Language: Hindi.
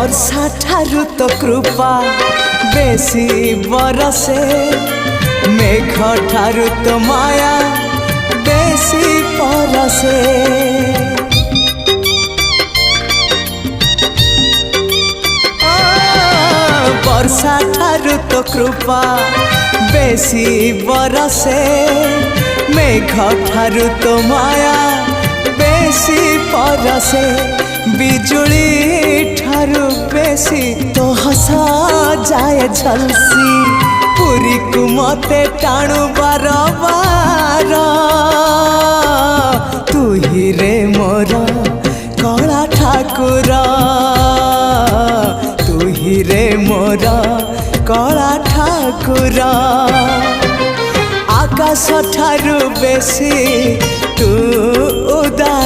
वर्षा ठारू तो कृपा बेसी बरसे, मेघ ठारू तो माया बेसी परसे। वर्षा ठारू तो कृपा बेसी बरसे, मेघ ठारू तो माया बेसी परसे। बिजुली ठारू बेसी तो हसा जाए झलसी, पुरी को मते टाणु बार बार। तू ही रे मोर कला ठाकुर, तू ही रे मोर कला ठाकुर। आकाश ठारू बेसी तू उदा